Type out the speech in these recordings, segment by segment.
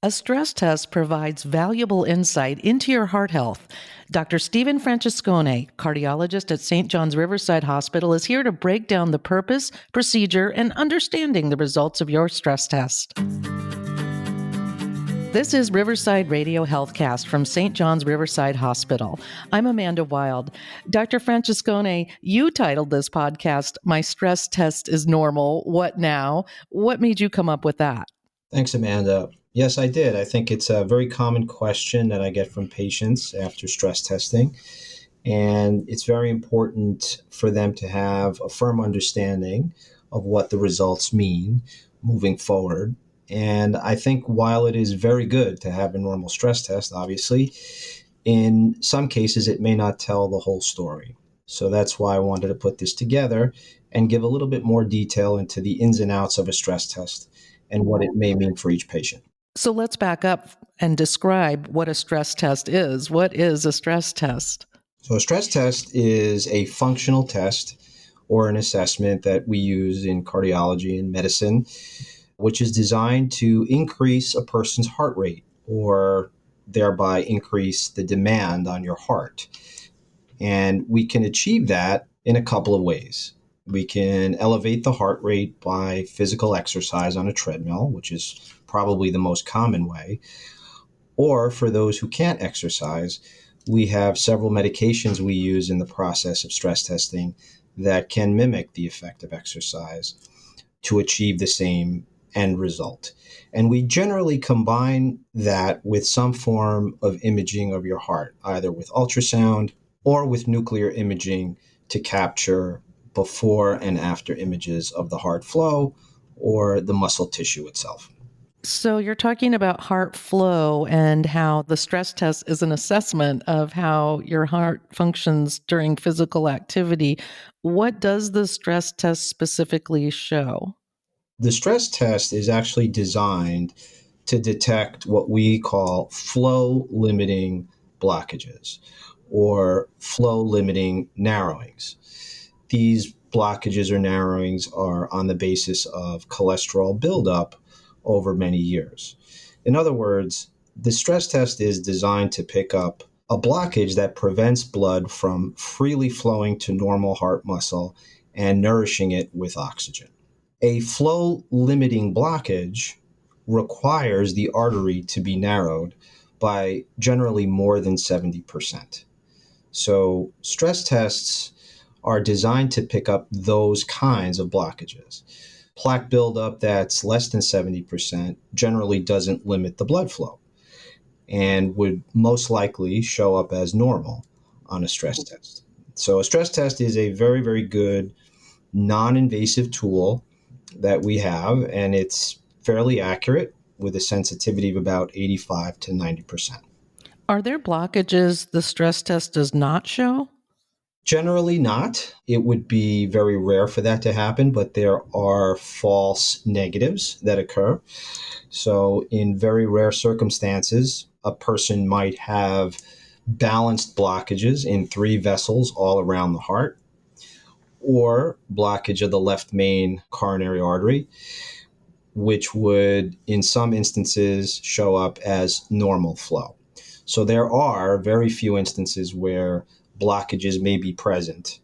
A stress test provides valuable insight into your heart health. Dr. Stephen Francescone, cardiologist at St. John's Riverside Hospital, is here to break down the purpose, procedure, and understanding the results of your stress test. This is Riverside Radio Healthcast from St. John's Riverside Hospital. I'm Amanda Wild. Dr. Francescone, you titled this podcast, My Stress Test is Normal. What now? What made you come up with that? Thanks, Amanda. Yes, I did. I think it's a very common question that I get from patients after stress testing. And it's very important for them to have a firm understanding of what the results mean moving forward. And I think while it is very good to have a normal stress test, obviously, in some cases it may not tell the whole story. So that's why I wanted to put this together and give a little bit more detail into the ins and outs of a stress test and what it may mean for each patient. So let's back up and describe what a stress test is. What is a stress test? So a stress test is a functional test or an assessment that we use in cardiology and medicine, which is designed to increase a person's heart rate or thereby increase the demand on your heart. And we can achieve that in a couple of ways. We can elevate the heart rate by physical exercise on a treadmill, which is probably the most common way. Or for those who can't exercise, we have several medications we use in the process of stress testing that can mimic the effect of exercise to achieve the same end result. And we generally combine that with some form of imaging of your heart, either with ultrasound or with nuclear imaging to capture before and after images of the heart flow or the muscle tissue itself. So you're talking about heart flow and how the stress test is an assessment of how your heart functions during physical activity. What does the stress test specifically show? The stress test is actually designed to detect what we call flow limiting blockages or flow limiting narrowings. These blockages or narrowings are on the basis of cholesterol buildup over many years. In other words, the stress test is designed to pick up a blockage that prevents blood from freely flowing to normal heart muscle and nourishing it with oxygen. A flow limiting blockage requires the artery to be narrowed by generally more than 70%. So stress tests are designed to pick up those kinds of blockages. Plaque buildup that's less than 70% generally doesn't limit the blood flow and would most likely show up as normal on a stress test. So a stress test is a very, very good non-invasive tool that we have, and it's fairly accurate with a sensitivity of about 85 to 90%. Are there blockages the stress test does not show? Generally not. It would be very rare for that to happen, but there are false negatives that occur. So in very rare circumstances, a person might have balanced blockages in 3 vessels all around the heart, or blockage of the left main coronary artery, which would, in some instances, show up as normal flow. So there are very few instances where blockages may be present,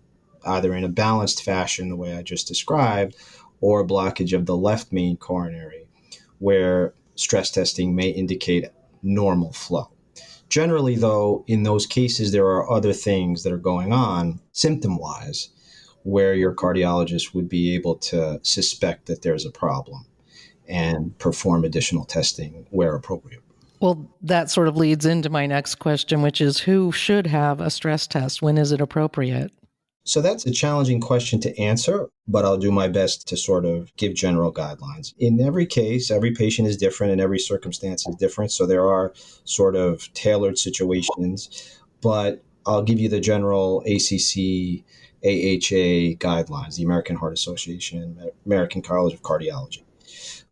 either in a balanced fashion, the way I just described, or a blockage of the left main coronary, where stress testing may indicate normal flow. Generally, though, in those cases, there are other things that are going on symptom-wise where your cardiologist would be able to suspect that there's a problem and perform additional testing where appropriate. Well, that sort of leads into my next question, which is who should have a stress test? When is it appropriate? So that's a challenging question to answer, but I'll do my best to sort of give general guidelines. In every case, every patient is different and every circumstance is different. So there are sort of tailored situations, but I'll give you the general ACC, AHA guidelines, the American Heart Association, American College of Cardiology.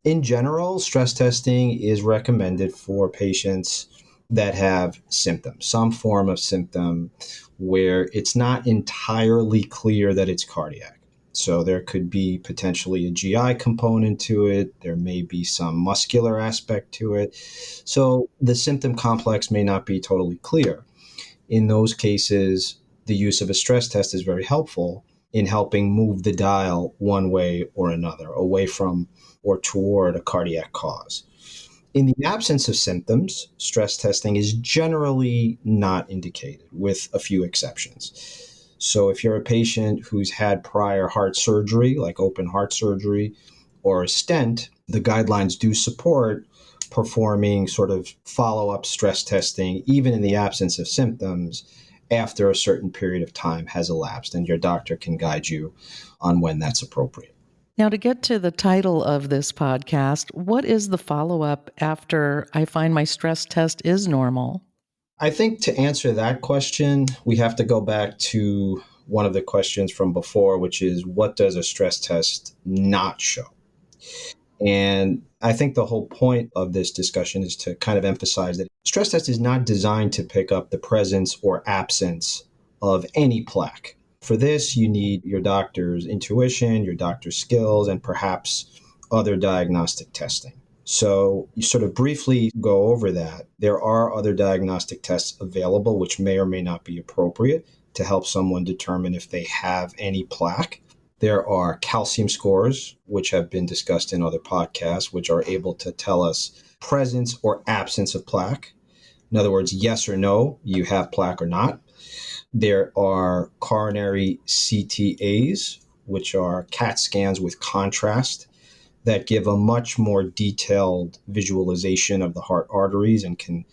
In general, stress testing is recommended for patients that have symptoms, some form of symptom where it's not entirely clear that it's cardiac. So there could be potentially a GI component to it. There may be some muscular aspect to it. So the symptom complex may not be totally clear. In those cases, the use of a stress test is very helpful in helping move the dial one way or another, away from or toward a cardiac cause. In the absence of symptoms, stress testing is generally not indicated, with a few exceptions. So, if you're a patient who's had prior heart surgery, like open heart surgery or a stent, the guidelines do support performing sort of follow up stress testing, even in the absence of symptoms, after a certain period of time has elapsed, and your doctor can guide you on when that's appropriate. Now, to get to the title of this podcast, what is the follow-up after I find my stress test is normal? I think to answer that question, we have to go back to one of the questions from before, which is what does a stress test not show? And I think the whole point of this discussion is to kind of emphasize that stress test is not designed to pick up the presence or absence of any plaque. For this, you need your doctor's intuition, your doctor's skills, and perhaps other diagnostic testing. So you sort of briefly go over that. There are other diagnostic tests available, which may or may not be appropriate to help someone determine if they have any plaque. There are calcium scores, which have been discussed in other podcasts, which are able to tell us presence or absence of plaque. In other words, yes or no, you have plaque or not. There are coronary CTAs, which are CAT scans with contrast that give a much more detailed visualization of the heart arteries and can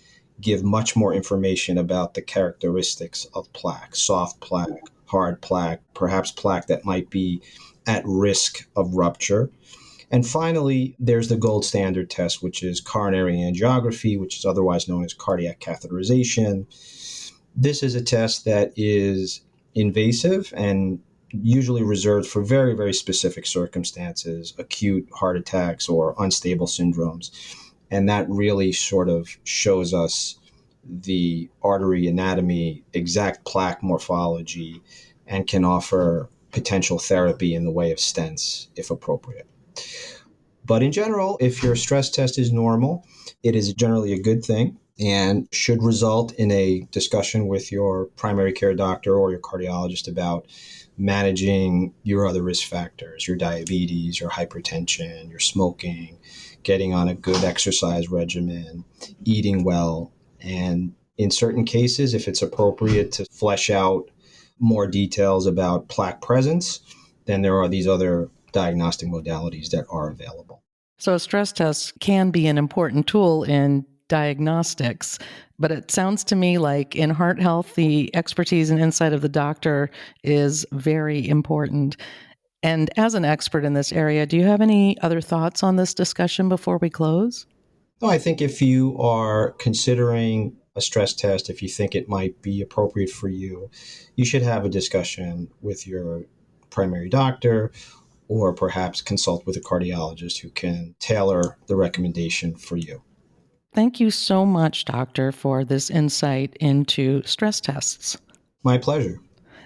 give much more information about the characteristics of plaque, soft plaque, hard plaque, perhaps plaque that might be at risk of rupture. And finally, there's the gold standard test, which is coronary angiography, which is otherwise known as cardiac catheterization. This is a test that is invasive and usually reserved for very, very specific circumstances, acute heart attacks or unstable syndromes. And that really sort of shows us the artery anatomy, exact plaque morphology, and can offer potential therapy in the way of stents if appropriate. But in general, if your stress test is normal, it is generally a good thing and should result in a discussion with your primary care doctor or your cardiologist about managing your other risk factors, your diabetes, your hypertension, your smoking, getting on a good exercise regimen, eating well. And in certain cases, if it's appropriate to flesh out more details about plaque presence, then there are these other diagnostic modalities that are available. So, a stress test can be an important tool in diagnostics, but it sounds to me like in heart health, the expertise and insight of the doctor is very important. And as an expert in this area, do you have any other thoughts on this discussion before we close? No, I think if you are considering a stress test, if you think it might be appropriate for you, you should have a discussion with your primary doctor or perhaps consult with a cardiologist who can tailor the recommendation for you. Thank you so much, Doctor, for this insight into stress tests. My pleasure.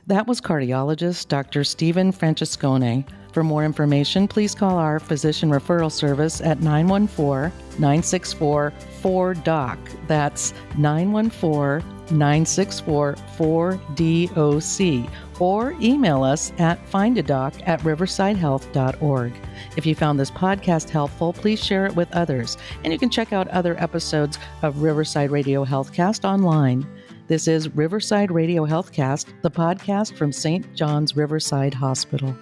That was cardiologist Dr. Stephen Francescone. For more information, please call our physician referral service at 914-964-4DOC. That's 914-964-4DOC. Or email us at findadoc@riversidehealth.org. If you found this podcast helpful, please share it with others. And you can check out other episodes of Riverside Radio Healthcast online. This is Riverside Radio Healthcast, the podcast from St. John's Riverside Hospital.